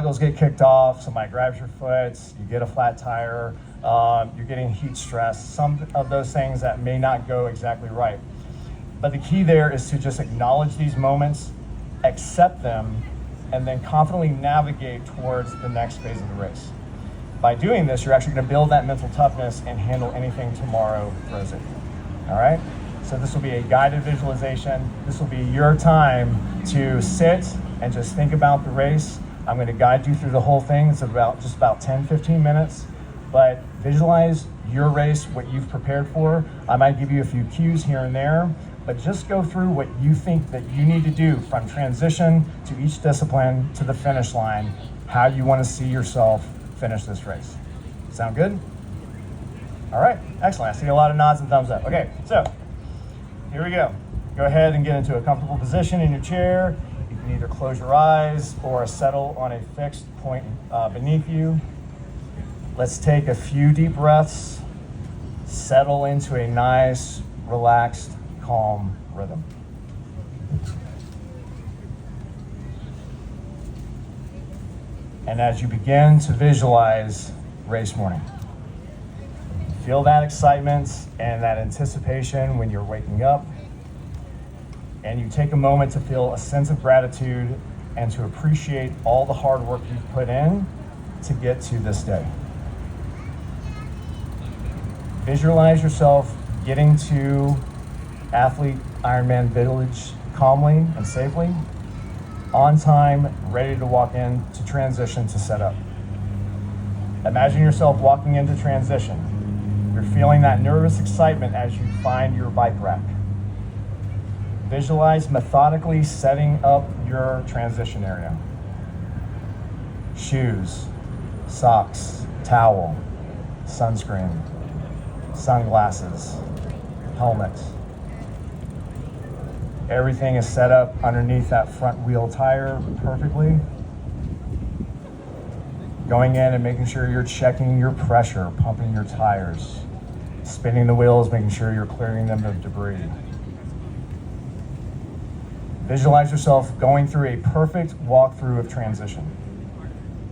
goggles get kicked off, somebody grabs your foot, you get a flat tire, you're getting heat stress, some of those things that may not go exactly right. But the key there is to just acknowledge these moments, accept them, and then confidently navigate towards the next phase of the race. By doing this, you're actually going to build that mental toughness and handle anything tomorrow throws at you. All right? So this will be a guided visualization. This will be your time to sit and just think about the race. I'm going to guide you through the whole thing. It's just about 10, 15 minutes. But visualize your race, what you've prepared for. I might give you a few cues here and there, but just go through what you think that you need to do from transition to each discipline to the finish line, how you want to see yourself finish this race. Sound good? All right, excellent. I see a lot of nods and thumbs up. Okay, so here we go. Go ahead and get into a comfortable position in your chair. You can either close your eyes or settle on a fixed point beneath you. Let's take a few deep breaths, settle into a nice, relaxed, calm rhythm. And as you begin to visualize race morning, feel that excitement and that anticipation when you're waking up. And you take a moment to feel a sense of gratitude and to appreciate all the hard work you've put in to get to this day. Visualize yourself getting to Athlete Ironman Village calmly and safely, on time, ready to walk in to transition to set up. Imagine yourself walking into transition. You're feeling that nervous excitement as you find your bike rack. Visualize methodically setting up your transition area. Shoes, socks, towel, sunscreen, sunglasses, helmet. Everything is set up underneath that front wheel tire perfectly. Going in and making sure you're checking your pressure, pumping your tires, spinning the wheels, making sure you're clearing them of debris. Visualize yourself going through a perfect walkthrough of transition.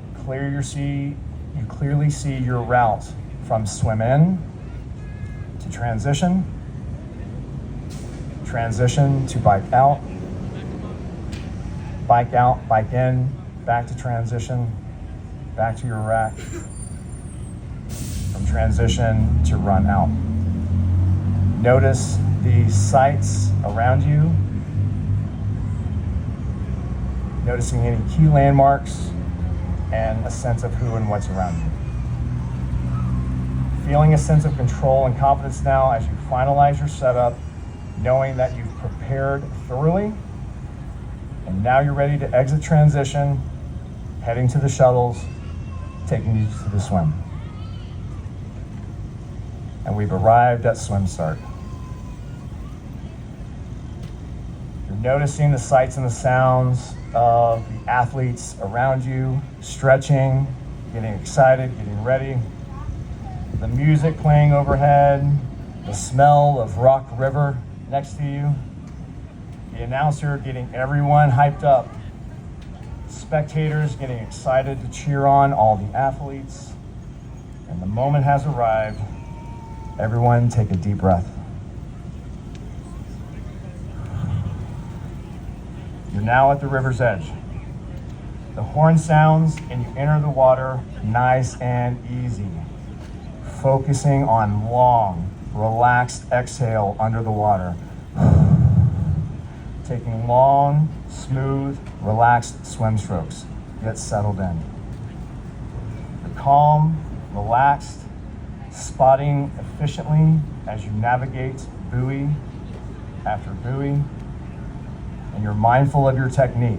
You clearly see your route from swim in to transition to bike out, bike in, back to transition, back to your rack, from transition to run out. Notice the sights around you, noticing any key landmarks and a sense of who and what's around you. Feeling a sense of control and confidence now as you finalize your setup, knowing that you've prepared thoroughly, and now you're ready to exit transition, heading to the shuttles, taking you to the swim. And we've arrived at swim start. You're noticing the sights and the sounds of the athletes around you, stretching, getting excited, getting ready. The music playing overhead, the smell of Rock River next to you, the announcer getting everyone hyped up, spectators getting excited to cheer on all the athletes, and the moment has arrived. Everyone take a deep breath. You're now at the river's edge. The horn sounds and you enter the water nice and easy, focusing on long, relaxed exhale under the water. Taking long, smooth, relaxed swim strokes. Get settled in. You're calm, relaxed, spotting efficiently as you navigate buoy after buoy, and you're mindful of your technique.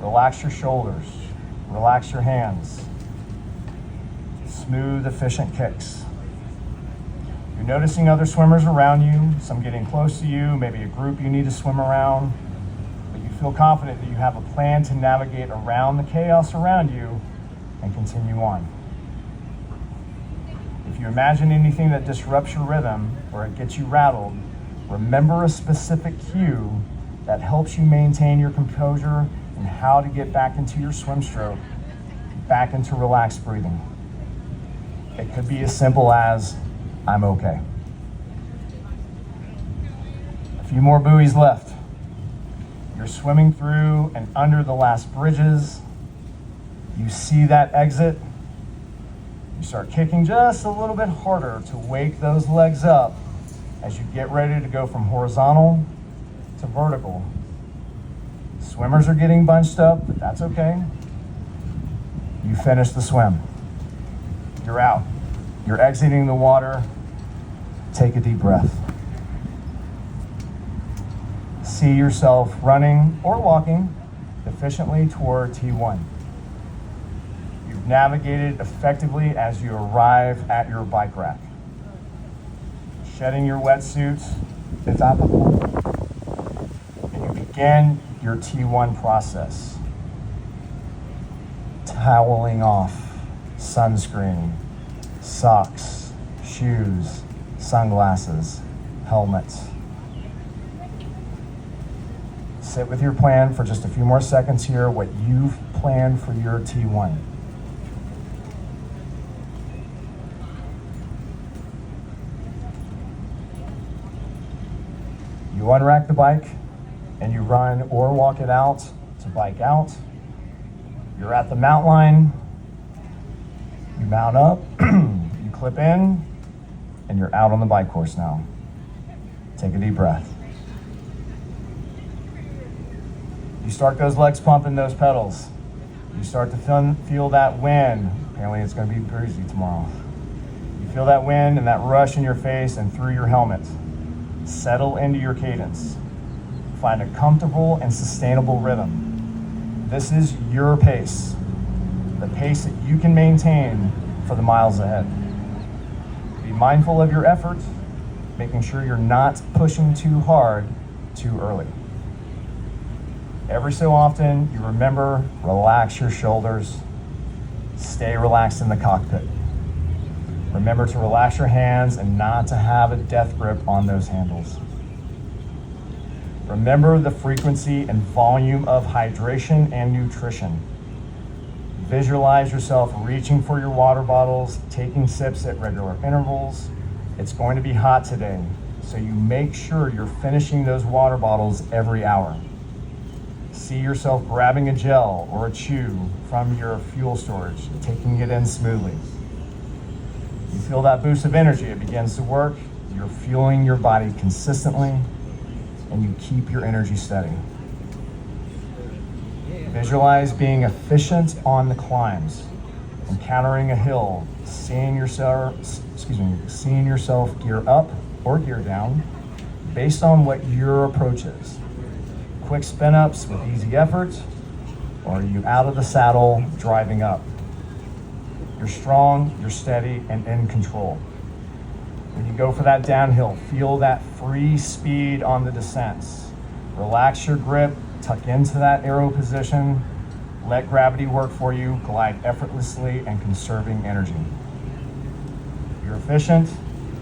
Relax your shoulders, relax your hands. Smooth, efficient kicks. You're noticing other swimmers around you, some getting close to you, maybe a group you need to swim around, but you feel confident that you have a plan to navigate around the chaos around you and continue on. If you imagine anything that disrupts your rhythm or it gets you rattled, remember a specific cue that helps you maintain your composure and how to get back into your swim stroke, back into relaxed breathing. It could be as simple as, I'm okay. A few more buoys left. You're swimming through and under the last bridges. You see that exit. You start kicking just a little bit harder to wake those legs up as you get ready to go from horizontal to vertical. Swimmers are getting bunched up, but that's okay. You finish the swim. You're out. You're exiting the water. Take a deep breath. See yourself running or walking efficiently toward T1. You've navigated effectively as you arrive at your bike rack. Shedding your wetsuit is applicable, and you begin your T1 process. Toweling off sunscreen, socks, shoes, sunglasses, helmets. Sit with your plan for just a few more seconds here, what you've planned for your T1. You unrack the bike and you run or walk it out to bike out. You're at the mount line. You mount up, you clip in, and you're out on the bike course now. Take a deep breath. You start those legs pumping those pedals. You start to feel that wind. Apparently it's going to be breezy tomorrow. You feel that wind and that rush in your face and through your helmet. Settle into your cadence. Find a comfortable and sustainable rhythm. This is your pace, the pace that you can maintain for the miles ahead. Be mindful of your effort, making sure you're not pushing too hard too early. Every so often, you remember, relax your shoulders, stay relaxed in the cockpit. Remember to relax your hands and not to have a death grip on those handles. Remember the frequency and volume of hydration and nutrition. Visualize yourself reaching for your water bottles, taking sips at regular intervals. It's going to be hot today, so you make sure you're finishing those water bottles every hour. See yourself grabbing a gel or a chew from your fuel storage, taking it in smoothly. You feel that boost of energy, it begins to work. You're fueling your body consistently, and you keep your energy steady. Visualize being efficient on the climbs, encountering a hill, seeing yourself gear up or gear down based on what your approach is. Quick spin ups with easy effort, or are you out of the saddle driving up? You're strong, you're steady, and in control. When you go for that downhill, feel that free speed on the descents. Relax your grip, tuck into that arrow position, let gravity work for you, glide effortlessly and conserving energy. You're efficient,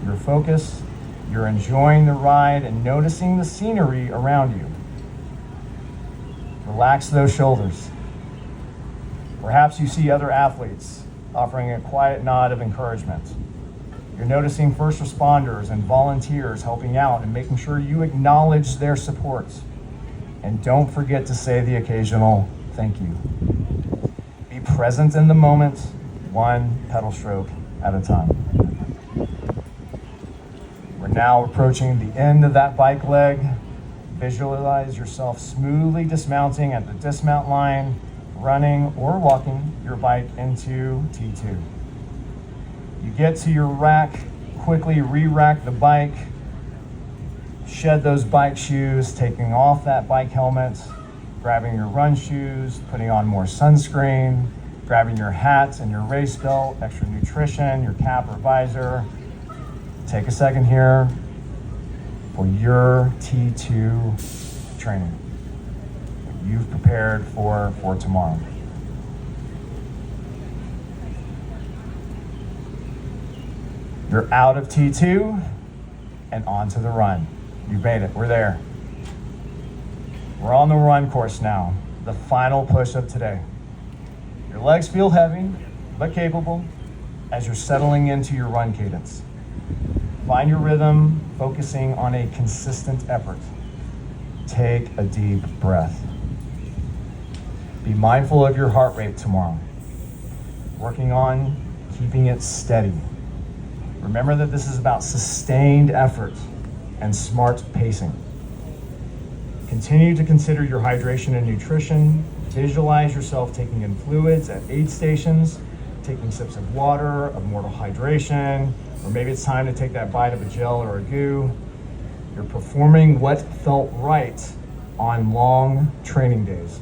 you're focused, you're enjoying the ride and noticing the scenery around you. Relax those shoulders. Perhaps you see other athletes offering a quiet nod of encouragement. You're noticing first responders and volunteers helping out and making sure you acknowledge their support. And don't forget to say the occasional thank you. Be present in the moment, one pedal stroke at a time. We're now approaching the end of that bike leg. Visualize yourself smoothly dismounting at the dismount line, running or walking your bike into T2. You get to your rack, quickly re-rack the bike, shed those bike shoes, taking off that bike helmet, grabbing your run shoes, putting on more sunscreen, grabbing your hat and your race belt, extra nutrition, your cap or visor. Take a second here for your T2 training, what you've prepared for tomorrow. You're out of T2 and onto the run. You've made it. We're there. We're on the run course now. the final push of today. Your legs feel heavy, but capable as you're settling into your run cadence. Find your rhythm, focusing on a consistent effort. Take a deep breath. Be mindful of your heart rate tomorrow, working on keeping it steady. Remember that this is about sustained effort and smart pacing. Continue to consider your hydration and nutrition. Visualize yourself taking in fluids at aid stations, taking sips of water, of mortal hydration, or maybe it's time to take that bite of a gel or a goo. You're performing what felt right on long training days.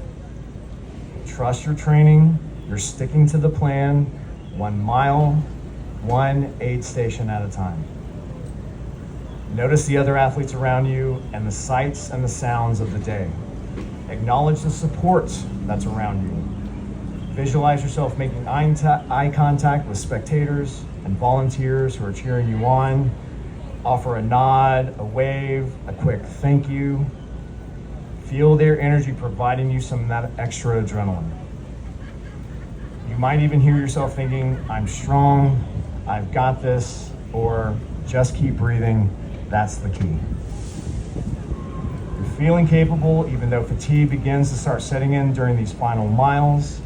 Trust your training. You're sticking to the plan, 1 mile, 1 aid station at a time. Notice the other athletes around you and the sights and the sounds of the day. Acknowledge the support that's around you. Visualize yourself making eye contact with spectators and volunteers who are cheering you on. Offer a nod, a wave, a quick thank you. Feel their energy providing you some of that extra adrenaline. You might even hear yourself thinking, I'm strong, I've got this, or just keep breathing. That's the key. You're feeling capable even though fatigue begins to start setting in during these final miles.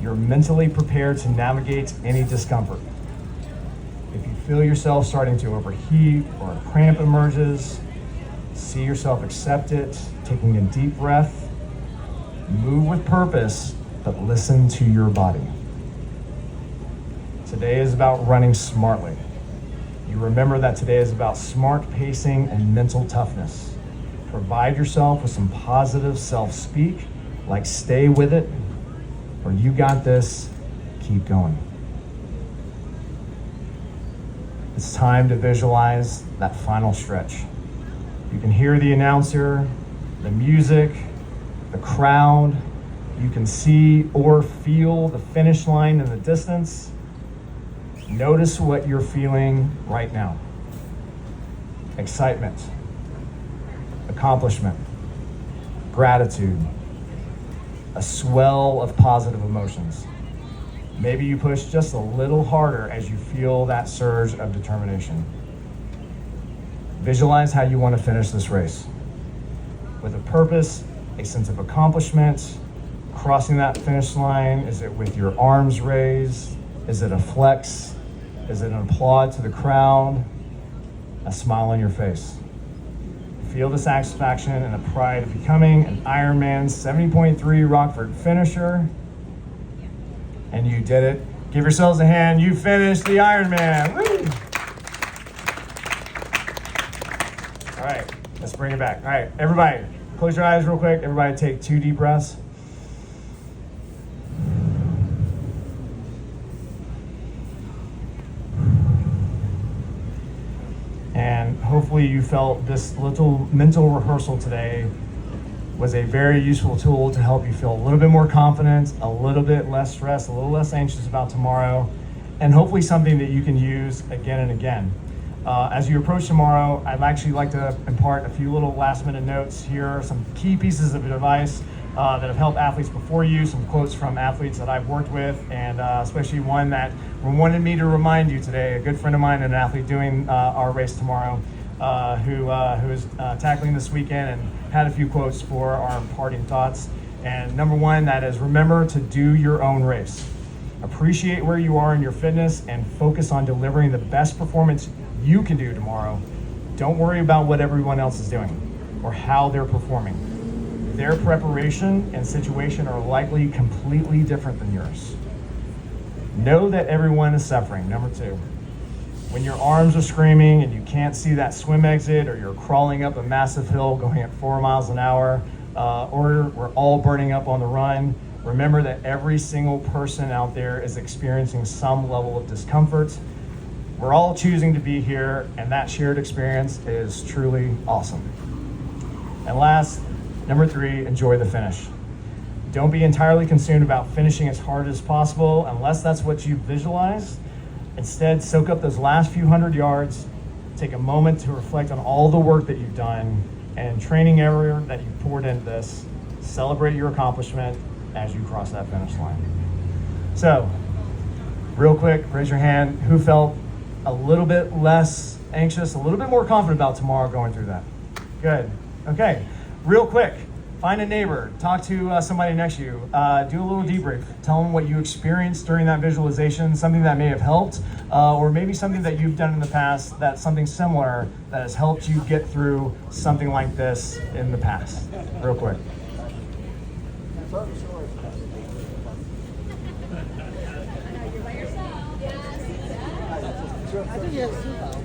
You're mentally prepared to navigate any discomfort. If you feel yourself starting to overheat or a cramp emerges, see yourself accept it, taking a deep breath. Move with purpose, but listen to your body. Today is about running smartly. You remember that today is about smart pacing and mental toughness. Provide yourself with some positive self-speak, like stay with it, or you got this, keep going. It's time to visualize that final stretch. You can hear the announcer, the music, the crowd. You can see or feel the finish line in the distance. Notice what you're feeling right now. Excitement, accomplishment, gratitude, a swell of positive emotions. Maybe you push just a little harder as you feel that surge of determination. Visualize how you want to finish this race. With a purpose, a sense of accomplishment, crossing that finish line. Is it with your arms raised? Is it a flex? Is it an applaud to the crowd? A smile on your face. Feel the satisfaction and the pride of becoming an Ironman 70.3 Rockford finisher. And you did it. Give yourselves a hand. You finished the Ironman. Woo! All right, let's bring it back. All right, everybody, close your eyes real quick. Everybody take 2 deep breaths. And hopefully you felt this little mental rehearsal today was a very useful tool to help you feel a little bit more confident, a little bit less stressed, a little less anxious about tomorrow, and hopefully something that you can use again and again. As you approach tomorrow, I'd actually like to impart a few little last minute notes here, some key pieces of advice that have helped athletes before you, some quotes from athletes that I've worked with, and especially one that wanted me to remind you today, a good friend of mine and an athlete doing our race tomorrow, who is tackling this weekend and had a few quotes for our parting thoughts. And number one, that is, remember to do your own race. Appreciate where you are in your fitness and focus on delivering the best performance you can do tomorrow. Don't worry about what everyone else is doing or how they're performing. Their preparation and situation are likely completely different than yours. Know that everyone is suffering. Number two, when your arms are screaming and you can't see that swim exit, or you're crawling up a massive hill going at 4 miles an hour, or we're all burning up on the run, remember that every single person out there is experiencing some level of discomfort. We're all choosing to be here, and that shared experience is truly awesome. And last, number three, enjoy the finish. Don't be entirely consumed about finishing as hard as possible unless that's what you visualize. Instead, soak up those last few 100 yards, take a moment to reflect on all the work that you've done and training area that you've poured into this. Celebrate your accomplishment as you cross that finish line. So, real quick, raise your hand. Who felt a little bit less anxious, a little bit more confident about tomorrow going through that? Good. Okay. Real quick, find a neighbor, talk to somebody next to you, do a little debrief. Tell them what you experienced during that visualization, something that may have helped, or maybe something that you've done in the past that's something similar that has helped you get through something like this in the past. Real quick. I think you have two though.